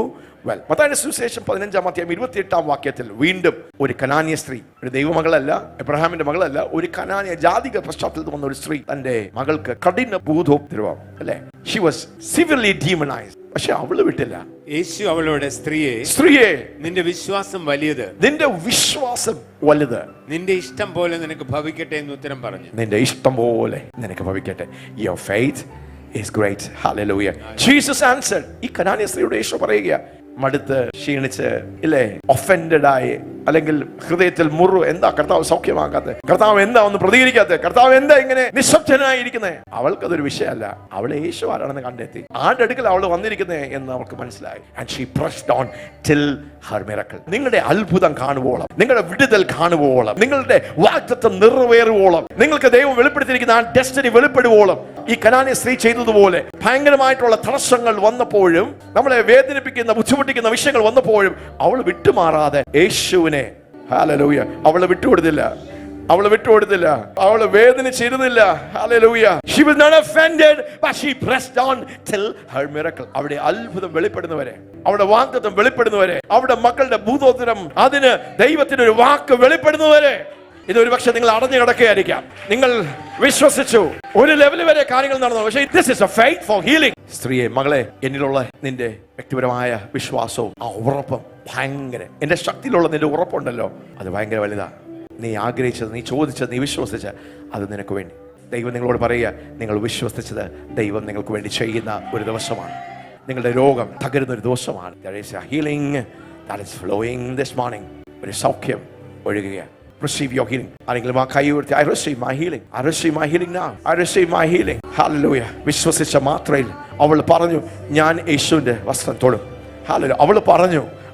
well. മത്തായിയുടെ സുവിശേഷം 15-ാം അധ്യായം 28-ാം വാക്യത്തിൽ വീണ്ടും ഒരു കനാന്യ സ്ത്രീ, ഒരു ദൈവമകളല്ല, എബ്രഹാമിന്റെ മകളല്ല, ഒരു കനാന്യ ജാതിക പശ്ചാത്തലത്തിൽ വന്ന ഒരു സ്ത്രീ തന്റെ മകൾക്ക് കഠിന ഭൂതോപദ്രവം, അല്ലെ, ഷി വാസ് സിവിയർലി ഡീമണൈസ്ഡ്. പക്ഷെ അവള് വിട്ടില്ല. യേശു അവളോട്, സ്ത്രീയെ നിന്റെ വിശ്വാസം വലിയത്, നിന്റെ വിശ്വാസം വലുത്, നിന്റെ ഇഷ്ടം പോലെ നിനക്ക് ഭവിക്കട്ടെ എന്ന് ഉത്തരം പറഞ്ഞു. നിന്റെ ഇഷ്ടം പോലെ നിനക്ക് ഭവിക്കട്ടെ. Your faith is great. Hallelujah. Jesus answered. ഈ കനാന്യ സ്ത്രീയോട് യേശു പറയുക, മടുത്ത് ക്ഷീണിച്ച് ഇല്ലേ, ഒഫൻഡഡ് ആയി, അല്ലെങ്കിൽ ഹൃദയത്തിൽ മുറിവ്, എന്താ കർത്താവ് സൗഖ്യമാക്കാത്ത, കർത്താവ് എന്താ ഒന്ന് പ്രതികരിക്കാത്ത, കർത്താവ് എന്താ ഇങ്ങനെ നിശബ്ദനായിരിക്കുന്നത്? അവൾക്കതൊരു വിഷയമല്ല. അവൾ യേശു ആരാണെന്ന് കണ്ടെത്തി. ആരുടെ അടുക്കൽ അവൾ വന്നിരിക്കുന്നത് എന്ന് അവൾക്ക് മനസ്സിലായി. And she pressed on till her miracle. നിങ്ങളുടെ അത്ഭുതം കാണുവോളം, നിങ്ങളുടെ വിടുതൽ കാണുവോളം, നിങ്ങളുടെ വാഗ്ദത്തം നിറവേറുവോളം, നിങ്ങൾക്ക് ദൈവം വെളിപ്പെടുത്തിയിരിക്കുന്ന ആ ഡെസ്റ്റിനി വെളിപ്പെടുവോളം, ഈ കനാന്യ സ്ത്രീ ചെയ്തതുപോലെ ഭയങ്കരമായിട്ടുള്ള തടസ്സങ്ങൾ വന്നപ്പോഴും, നമ്മളെ വേദനിപ്പിക്കുന്ന ബുദ്ധിമുട്ടിക്കുന്ന വിഷയങ്ങൾ വന്നപ്പോഴും അവൾ വിട്ടുമാറാതെ യേശുവിനെ, ഹല്ലേലൂയ, അവളെ വിട്ടുകൊടുത്തില്ല. അവള് വേദനിച്ചിരുന്നില്ല. Hallelujah. She was not offended, but she pressed on till her miracle. അവിടെ അത്ഭുതം വെളിപ്പെടുന്നവരെ, അവിടെ വാഗ്ദത്തം വെളിപ്പെടുന്നവരെ, അവിടെ മക്കളുടെ ഭൂതോത്തരം, അതിന് ദൈവത്തിന്റെ ഒരു വാക്ക് വെളിപ്പെടുന്നവരെ. ഇതൊരു പക്ഷെ നിങ്ങൾ അടഞ്ഞു കിടക്കുകയായിരിക്കാം. നിങ്ങൾ വിശ്വസിച്ചു, ഒരു ലെവൽ വരെ കാര്യങ്ങൾ നടന്നു, പക്ഷേ this is a faith for healing. സ്ത്രീയെ, മകളെ, എന്നിലുള്ള നിന്റെ വ്യക്തിപരമായ വിശ്വാസവും ആ ഉറപ്പും ഭയങ്കര, എന്റെ ശക്തിയിലുള്ള നിന്റെ ഉറപ്പുണ്ടല്ലോ, അത് ഭയങ്കര വലുതാ. നീ ആഗ്രഹിച്ചത്, നീ ചോദിച്ചത്, നീ വിശ്വസിച്ചത്, അത് നിനക്ക് വേണ്ടി ദൈവം നിങ്ങളോട് പറയുക, നിങ്ങൾ വിശ്വസിച്ചത് ദൈവം നിങ്ങൾക്ക് വേണ്ടി ചെയ്യുന്ന ഒരു ദിവസമാണ്. നിങ്ങളുടെ രോഗം തകരുന്ന ഒരു ദിവസമാണ്. There is a healing that is flowing this morning. ഒരു സൗഖ്യം ഒഴുകുക. Receive your healing. ആരെങ്കിലും ആ കൈ ഉയർത്തി, I receive my healing. I receive my healing now. I receive my healing. Hallelujah. വിശ്വസിച്ച മാത്രയിൽ അവൾ പറഞ്ഞു, ഞാൻ യേശുവിന്റെ വസ്ത്രം തൊടും. Hallelujah.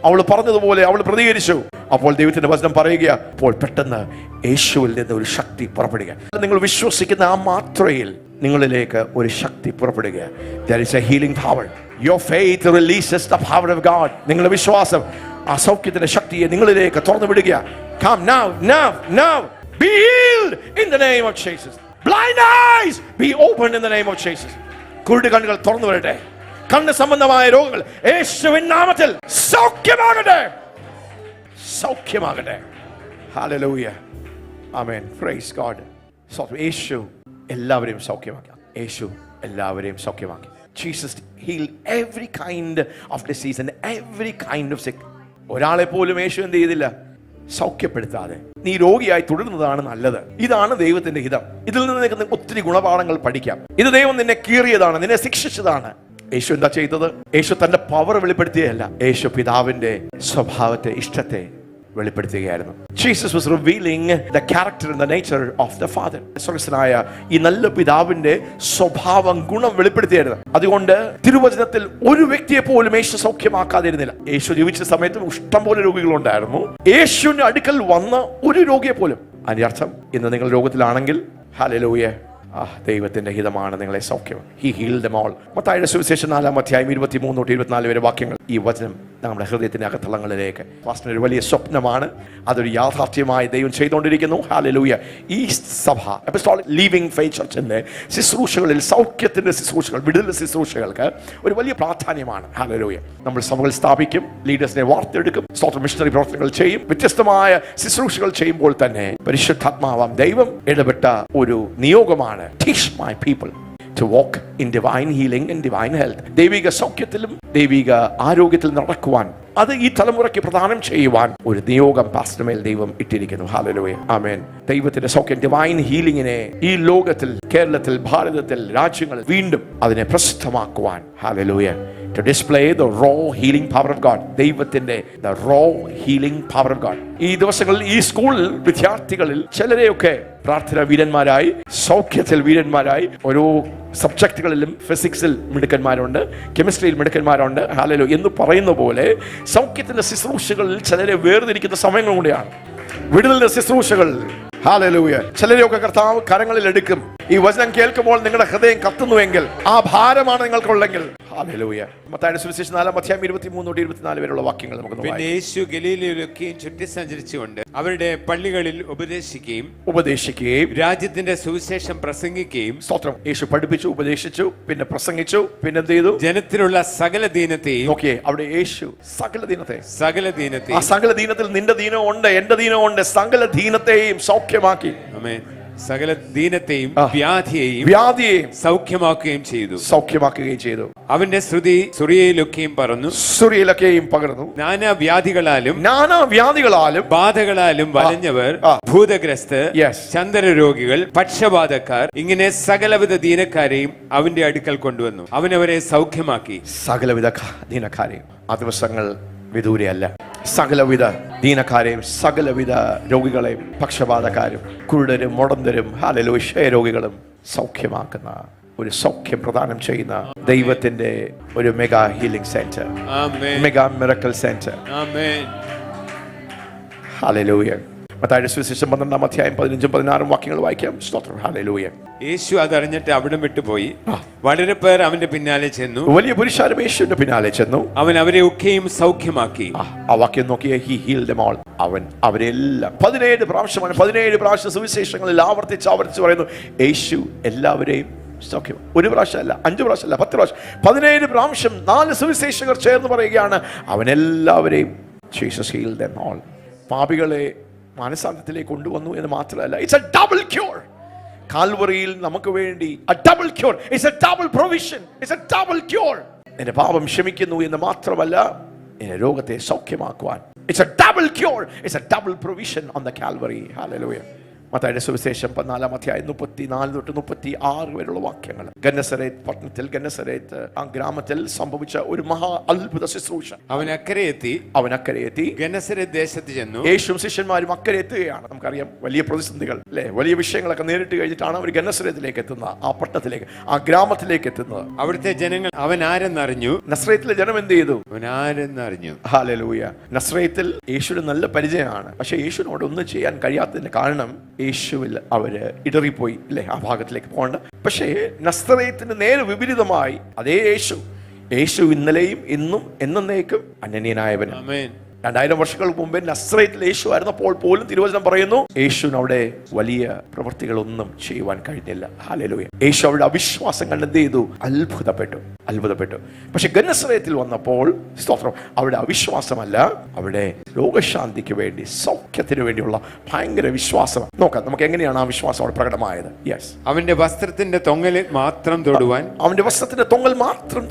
അവൾ പറഞ്ഞതുപോലെ അവൾ പ്രതികരിച്ചു. അപ്പോൾ ദൈവത്തിന്റെ വചനം പറയുക, അപ്പോൾ പെട്ടെന്ന് യേശുവിൽ നിന്ന് ഒരു ശക്തി പുറപ്പെടുക. നിങ്ങൾ വിശ്വസിക്കുന്ന ആ മാത്രയിൽ നിങ്ങളിലേക്ക് ഒരു ശക്തി പുറപ്പെടുക. There is a healing power. Your faith releases the power of God. നിങ്ങളുടെ വിശ്വാസം ആ സൗഖ്യത്തിന്റെ ശക്തിയെ നിങ്ങളിലേക്ക് തുറന്നു വിടുക. Come now. Be healed in the name of Jesus. Blind eyes be opened in the name of Jesus. കുരുട് കണ്ണുകൾ തുറന്നു വരട്ടെ. കണ്ണ് സംബന്ധമായ രോഗങ്ങൾ യേശുവിൻ നാമത്തിൽ സൗഖ്യമാകട്ടെ. Hallelujah. Amen. Praise God. യേശു എല്ലാവരെയും സൗഖ്യമാക്കി. Jesus healed every kind of disease and every kind of sickness. ഒരാളെ പോലും യേശു എന്ത് ചെയ്തില്ല? സൗഖ്യപ്പെടുത്താതെ. നീ രോഗിയായി തുടരുന്നതാണ് നല്ലത്. ഇതാണ് ദൈവത്തിന്റെ ഹിതം. ഇതിൽ നിന്ന് നിങ്ങൾക്ക് ഒത്തിരി ഗുണപാഠങ്ങൾ പഠിക്കാം. ഇത് ദൈവം നിന്നെ കീറിയതാണ്, നിന്നെ ശിക്ഷിച്ചതാണ്. യേശു എന്താ ചെയ്തത്? യേശു തന്റെ പവർ വെളിപ്പെടുത്തിയല്ല, യേശു പിതാവിന്റെ സ്വഭാവത്തെ, ഇഷ്ടത്തെ വെളിപ്പെടുത്തുകയായിരുന്നു. Jesus was revealing the character and the nature of the Father. സ്വർഗ്ഗസ്ഥനായ ഈ നല്ല പിതാവിന്റെ സ്വഭാവം, ഗുണം വെളിപ്പെടുത്തിയായിരുന്നു. അതുകൊണ്ട് തിരുവചനത്തിൽ ഒരു വ്യക്തിയെ പോലും യേശു സൗഖ്യമാക്കാതിരുന്നില്ല. യേശു ജീവിച്ച സമയത്ത് ഇഷ്ടംപോലെ രോഗികളുണ്ടായിരുന്നു. യേശുവിന്റെ അടുക്കൽ വന്ന ഒരു രോഗിയെ പോലും. അതിന്റെ അർത്ഥം, ഇന്ന് നിങ്ങൾ രോഗത്തിലാണെങ്കിൽ, ഹല്ലേലൂയ, ദൈവത്തിന്റെ ഹിതമാണ് നിങ്ങളെ സൗഖ്യം. He healed them all. മത്തായിയുടെ സുവിശേഷം 4-ാം അധ്യായം 23-24 വരെ വാക്യങ്ങൾ. ഈ വചനം നമ്മുടെ ഹൃദയത്തിന്റെ അകത്തളങ്ങളിലേക്ക് ഒരു വലിയ സ്വപ്നമാണ്. അതൊരു യാഥാർത്ഥ്യമായി ദൈവം ചെയ്തുകൊണ്ടിരിക്കുന്നു. ഹല്ലേലൂയ. ഈ സഭ അപ്പോസ്തോലിക് ലിവിംഗ് ഫെയ്ത്ത് ചർച്ചിന്റെ ശുശ്രൂഷകളിൽ, സൗഖ്യത്തിന്റെ ശുശ്രൂഷകൾ, വിടുതൽ ശുശ്രൂഷകൾക്ക് ഒരു വലിയ പ്രാധാന്യമാണ്. ഹല്ലേലൂയ. നമ്മൾ സഭകൾ സ്ഥാപിക്കും, ലീഡേഴ്സിനെ വാർത്തെടുക്കും, മിഷണറി പ്രവർത്തനങ്ങൾ ചെയ്യും. വ്യത്യസ്തമായ ശുശ്രൂഷകൾ ചെയ്യുമ്പോൾ തന്നെ പരിശുദ്ധാത്മാവാം ദൈവം ഇടപെട്ട ഒരു നിയോഗമാണ്. Teach my people to walk in divine healing and divine health. ദൈവിക സൗഖ്യത്തിലും ദൈവിക ആരോഗ്യത്തിൽ നടക്കുവാൻ, അത് ഈ തലമുറയ്ക്ക് പ്രദാനം ചെയ്യുവാൻ ഒരു നിയോഗം പാസ്റ്റർമേൽ ദൈവം ഇട്ടിരിക്കുന്നു. ഹല്ലേലൂയ. ആമേൻ. ദൈവത്തിന്റെ സൗഖ്യം, ഡിവൈൻ ഹീലിംഗിനെ ഈ ലോകത്തിൽ, കേരളത്തിൽ, ഭാരതത്തിൽ, രാജ്യങ്ങളിൽ വീണ്ടും അതിനെ പ്രസിദ്ധമാക്കുവാൻ, hallelujah, to display the raw healing power of God. ദൈവത്തിന്റെ the raw healing power of God. ഈ ദിവസങ്ങളിൽ ഈ സ്കൂളിൽ വിദ്യാർത്ഥികളിൽ ചിലരെയൊക്കെ പ്രാർത്ഥന വീരന്മാരായി, സൗഖ്യത്തിൽ വീരന്മാരായി, ഓരോ സബ്ജക്റ്റുകളിലും ഫിസിക്സിൽ മിടുക്കന്മാരുണ്ട്, കെമിസ്ട്രിയിൽ മിടുക്കന്മാരുണ്ട്. ഹല്ലേലൂയ എന്ന് പറയുന്ന പോലെ സൗഖ്യത്തിന്റെ ശുശ്രൂഷകളിൽ ചിലരെ വേർതിരിക്കുന്ന സമയങ്ങൾ കൂടിയാണ്. വിടുതലിന്റെ ശുശ്രൂഷകൾ, ഹല്ലേലൂയ, ചിലരെയൊക്കെ കർത്താവ് കരങ്ങളിൽ എടുക്കും. ഈ വചനം കേൾക്കുമ്പോൾ നിങ്ങളുടെ ഹൃദയം കത്തുന്നുവെങ്കിൽ, ആ ഭാരമാണ് നിങ്ങൾക്കുള്ളെങ്കിൽ, ഹല്ലേലൂയ. മത്തായിയുടെ സുവിശേഷം 4:23-24 വരെയുള്ള വാക്യങ്ങൾ നമുക്ക് നോക്കാം. പിന്നെ യേശു ഗലീലയിലൊക്കെയും ചുറ്റി സഞ്ചരിച്ചുകൊണ്ട് അവരുടെ പള്ളികളിൽ ഉപദേശിക്കുകയും രാജ്യത്തിന്റെ സുവിശേഷം പ്രസംഗിക്കുകയും. സ്തോത്രം. യേശു പഠിപ്പിച്ചു, ഉപദേശിച്ചു, പിന്നെ പ്രസംഗിച്ചു, പിന്നെ എന്ത് ചെയ്തു? ജനത്തിലുള്ള സകല ദീനത്തെയും. നോക്കിയേ, അവിടെ യേശു സകല ദീനത്തെ, ആ സകല ദീനത്തിൽ നിന്റെ ദീനവും ഉണ്ട്, എന്റെ ദീനവും ഉണ്ട്, സകല ദീനത്തെയും സൗഖ്യമാക്കി. ആമേൻ. സകല ദീനത്തെയും വ്യാധിയെയും സൗഖ്യമാക്കുകയും ചെയ്തു. അവന്റെ ശ്രുതി സുറിയയിലൊക്കെയും പകർന്നു. നാനാ വ്യാധികളാലും ബാധകളാലും വലഞ്ഞവർ, ഭൂതഗ്രസ്തർ, ചന്ദ്രരോഗികൾ, പക്ഷപാതക്കാർ, ഇങ്ങനെ സകലവിധ ദീനക്കാരെയും അവന്റെ അടുക്കൽ കൊണ്ടുവന്നു. അവനവരെ സൗഖ്യമാക്കി. സകലവിധ ദീനക്കാരെയും. ആ ദിവസങ്ങൾ വിദൂരയല്ല. സകലവിധ ദീനക്കാരെയും, സകലവിധ രോഗികളെയും, പക്ഷപാതക്കാരും, കുരുടരും, മുടന്തരും, ഹല്ലേലൂയ, ക്ഷയരോഗികളും സൗഖ്യമാക്കുന്ന, ഒരു സൗഖ്യം പ്രദാനം ചെയ്യുന്ന ദൈവത്തിന്റെ ഒരു mega healing centre, mega miracle centre. Hallelujah. മത്തായിയുടെ സുവിശേഷം 12:15-16 വാക്യങ്ങൾ വായിക്കാം. സ്തോത്രം. ഹല്ലേലൂയ. യേശു അതറിഞ്ഞിട്ട് അവിടം വിട്ടുപോയി. വളരെ പേർ അവന്റെ പിന്നാലെ ചെന്നു. വലിയ പുരുഷാരം യേശുവിന്റെ പിന്നാലെ ചെന്നു. അവൻ അവരെ ഒക്കെയും സൗഖ്യമാക്കി. ആ വാക്യം നോക്കിയേ, he healed them all. അവൻ അവരെല്ലാം 17 പ്രാവശ്യമാണ്, 17 പ്രാവശ്യം സുവിശേഷങ്ങളിൽ ആവർത്തിച്ച് പറയുന്നു, യേശു എല്ലാവരെയും സൗഖ്യം. ഒരു പ്രാവശ്യമല്ല, 5 പ്രാവശ്യമല്ല, 10 പ്രാവശ്യം, 17 പ്രാവശ്യം 4 സുവിശേഷകർ ചേർന്ന് പറയുകയാണ്, അവനെല്ലാവരെയും Jesus healed them all. പാപികളെ മാനസാന്തരത്തിലേക്ക് കൊണ്ടുവന്നു എന്ന് മാത്രമല്ല, ഇറ്റ്സ് എ ഡബിൾ ക്യൂർ. കാൽവറിയിൽ നമുക്ക് വേണ്ടി a double cure, it's a double provision, it's a double cure. എന്റെ പാപം ക്ഷമിക്കുന്നു എന്ന് മാത്രമല്ല, എന്റെ രോഗത്തെ സൗഖ്യമാക്കുവാൻ, it's a double cure, it's a double provision on the Calvary. Hallelujah. മത്തായിയുടെ സുവിശേഷം 14:34-36 വരെയുള്ള വാക്യങ്ങൾ. ഗന്നസരേത്ത് പട്ടണത്തിൽ, ഗന്നസരേത്ത് ആ ഗ്രാമത്തിൽ സംഭവിച്ച ഒരു മഹാ അത്ഭുത ശുശ്രൂഷ. അവൻ അക്കരെ എത്തി ഗന്നസരേത്ത് ദേശത്ത് ചെന്നു. യേശുവും ശിഷ്യന്മാരും അക്കരെ എത്തുകയാണ്. നമുക്കറിയാം, വലിയ പ്രതിസന്ധികൾ അല്ലെ, വലിയ വിഷയങ്ങളൊക്കെ നേരിട്ട് കഴിഞ്ഞിട്ടാണ് അവർ ഗന്നസരേത്തിലേക്ക് എത്തുന്നത്, ആ പട്ടണത്തിലേക്ക്, ആ ഗ്രാമത്തിലേക്ക് എത്തുന്നത്. അവിടുത്തെ ജനങ്ങൾ അവൻ ആരെന്നറിഞ്ഞു. നസ്രേത്തിലെ ജനം എന്ത് ചെയ്തു? അവൻ ആരെന്നറിഞ്ഞു. ഹല്ലേലൂയ. നസ്രേത്തിൽ യേശുവിന് നല്ല പരിചയമാണ്. പക്ഷെ യേശുവിനോട് ഒന്നും ചെയ്യാൻ കഴിയാത്തതിന്റെ കാരണം, യേശുവിൽ അവര് ഇടറിപ്പോയി അല്ലെ, ആ ഭാഗത്തിലേക്ക് പോകണ്ട. പക്ഷേ നസ്രേത്തിന് നേരെ വിപരീതമായി അതേ യേശു ഇന്നലെയും ഇന്നും എന്നേക്കും അനന്യനായവൻ. 2000 വർഷങ്ങൾക്ക് മുമ്പേ നസ്രേത്തിൽ യേശു ആയിരുന്നപ്പോൾ പോലും തിരുവചനം പറയുന്നു, യേശുവിന് അവിടെ വലിയ പ്രവൃത്തികളൊന്നും ചെയ്യുവാൻ കഴിഞ്ഞില്ല. ഹല്ലേലൂയ. യേശു അവരുടെ അവിശ്വാസം കണ്ട് എന്ത് ചെയ്തു? അത്ഭുതപ്പെട്ടു. പക്ഷെ ഗന്നസറേത്തിൽ വന്നപ്പോൾ, സ്തോത്രം, അവിടെ അവിശ്വാസമല്ല, അവിടെ രോഗശാന്തിക്ക് വേണ്ടി, സൗഖ്യത്തിന് വേണ്ടിയുള്ള ഭയങ്കര വിശ്വാസം. നോക്കാം നമുക്ക് എങ്ങനെയാണ് ആ വിശ്വാസം അവിടെ പ്രകടമായത്. യെസ്. അവന്റെ വസ്ത്രത്തിന്റെ തൊങ്ങൽ മാത്രം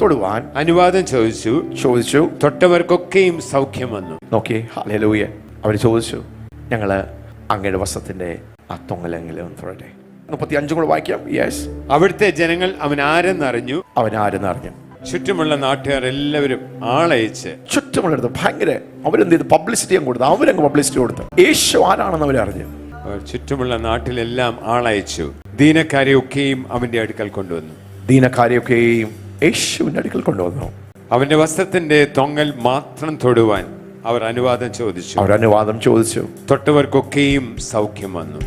തൊടുവാൻ അനുവാദം ചോദിച്ചു. തൊട്ടവർക്കൊക്കെയും സൗഖ്യം വന്നു. നോക്കിയേ, ഹല്ലേലൂയ. അവർ ചോദിച്ചു, ഞങ്ങള് അങ്ങയുടെ വസ്ത്രത്തിന്റെ ആ തൊങ്ങലെങ്കിലും തൊടട്ടെ. 35 കൂടെ വായിക്കാം. യെസ്. അവിടുത്തെ ജനങ്ങൾ അവൻ ആരെന്നറിഞ്ഞു. ചുറ്റുമുള്ള നാട്ടുകാർ എല്ലാവരും ആളയച്ച്, ചുറ്റുമുള്ള ഭയങ്കര അവരെന്ത് ചെയ്തു? പബ്ലിസിറ്റി കൊടുത്തു. അവരങ്ങ് പബ്ലിസിറ്റി കൊടുത്തു. യേശു ആരാണെന്ന് അവരറിഞ്ഞു. ചുറ്റുമുള്ള നാട്ടിലെല്ലാം ആളയച്ചു. ദീനക്കാരെയൊക്കെയും അവന്റെ അടുക്കൽ കൊണ്ടുവന്നു. യേശുവിന്റെ അടുക്കൽ കൊണ്ടുവന്നു. അവന്റെ വസ്ത്രത്തിന്റെ തൊങ്ങൽ മാത്രം തൊടുവാൻ അവർ അനുവാദം ചോദിച്ചു. തൊട്ടവർക്കൊക്കെയും സൗഖ്യം വന്നു.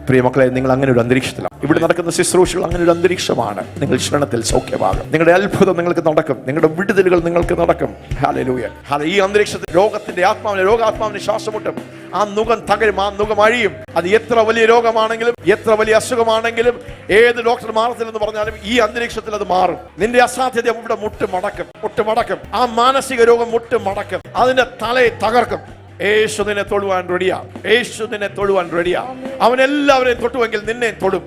പ്രിയമക്കളെ, നിങ്ങൾ അങ്ങനെ ഒരു അന്തരീക്ഷത്തിലാണ്. ഇവിടെ നടക്കുന്ന ശുശ്രൂഷകൾ അങ്ങനെ ഒരു അന്തരീക്ഷമാണ്. നിങ്ങൾ ക്ഷണത്തിൽ സൗഖ്യമാകും. നിങ്ങളുടെ അത്ഭുതം നിങ്ങൾക്ക് നടക്കും. നിങ്ങളുടെ വിടുതലുകൾ നിങ്ങൾക്ക് നടക്കും. ഹല്ലേലൂയ. ഈ അന്തരീക്ഷത്തിൽ രോഗാത്മാവിനെ ശ്വാസം മുട്ടും. ആ മുഖം തകരും, ആ മുഖം അഴിയും. അത് എത്ര വലിയ രോഗമാണെങ്കിലും, എത്ര വലിയ അസുഖമാണെങ്കിലും, ഏത് ഡോക്ടർ മാറത്തില്ലെന്ന് പറഞ്ഞാലും ഈ അന്തരീക്ഷത്തിൽ അത് മാറും. നിന്റെ അസാധ്യത ഇവിടെ മുട്ടുമടക്കും. ആ മാനസിക രോഗം മുട്ടുമടക്കും. അതിന്റെ തലയെ തകർക്കും. യേശു നിന്നെ തൊടുവാൻ റെഡിയാ. അവൻ എല്ലാവരെയും തൊട്ടുവെങ്കിൽ നിന്നെ തൊടും.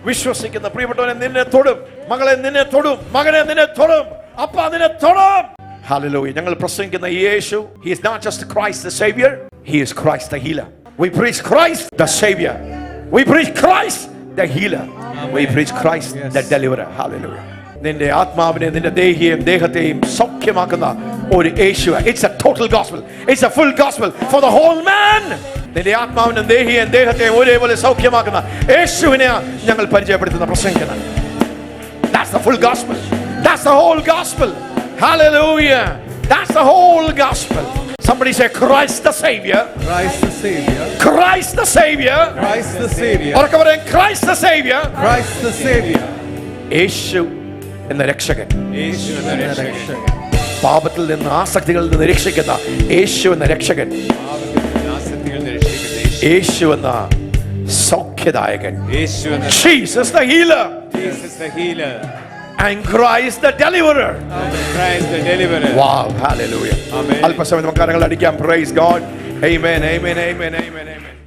വിശ്വസിക്കുന്ന പ്രിയപ്പെട്ടവനെ നിന്നെ തൊടും. മകളെ നിന്നെ തൊടും. മകനെ നിന്നെ തൊടും. അപ്പ നിന്നെ തൊടും. ഹല്ലേലൂയ. ഞങ്ങൾ പ്രസംഗിക്കുന്ന യേശു, he is not just Christ the Savior, he is Christ the healer. We preach Christ the Savior. We preach Christ the healer. We preach Christ the deliverer. Hallelujah. നിന്റെ ആത്മാവിനെ, നിന്റെ ദേഹത്തെയും സൗഖ്യമാക്കുന്ന ഒരു യേശു. It's a total gospel. It's a full gospel for the whole man. നിന്റെ ആത്മാവിനും ദേഹിയും ദേഹത്തെയും ഒരേപോലെ സൗഖ്യമാക്കുന്ന യേശുവിനെ ഞങ്ങൾ പരിചയപ്പെടുത്തുന്ന പ്രസംഗിക്കുന്നത്. That's the full gospel. That's the whole gospel. Hallelujah. That's the whole gospel. Somebody say Christ the Savior. Christ the Savior. Christ the Savior. Christ the Savior. ഉറക്കെ പറയ്, Christ the Savior. Christ the Savior. യേശു എന്ന രക്ഷകൻ. യേശു എന്ന രക്ഷകൻ. പാപത്തിൽ നിന്ന് ആസക്തികളിൽ നിന്ന് രക്ഷിക്കുന്ന യേശു എന്ന രക്ഷകൻ. ആസക്തികളിൽ നിന്ന് രക്ഷിക്കുന്ന യേശു എന്ന സൗഖ്യദായകൻ. യേശു എന്ന Jesus the healer. Jesus the healer. And Christ the deliverer. Christ the deliverer. Wow, hallelujah. Amen. അല്പസമയം നമുക്ക് കരങ്ങൾ അടിക്കാം. Praise God. Amen, amen, amen, amen, amen.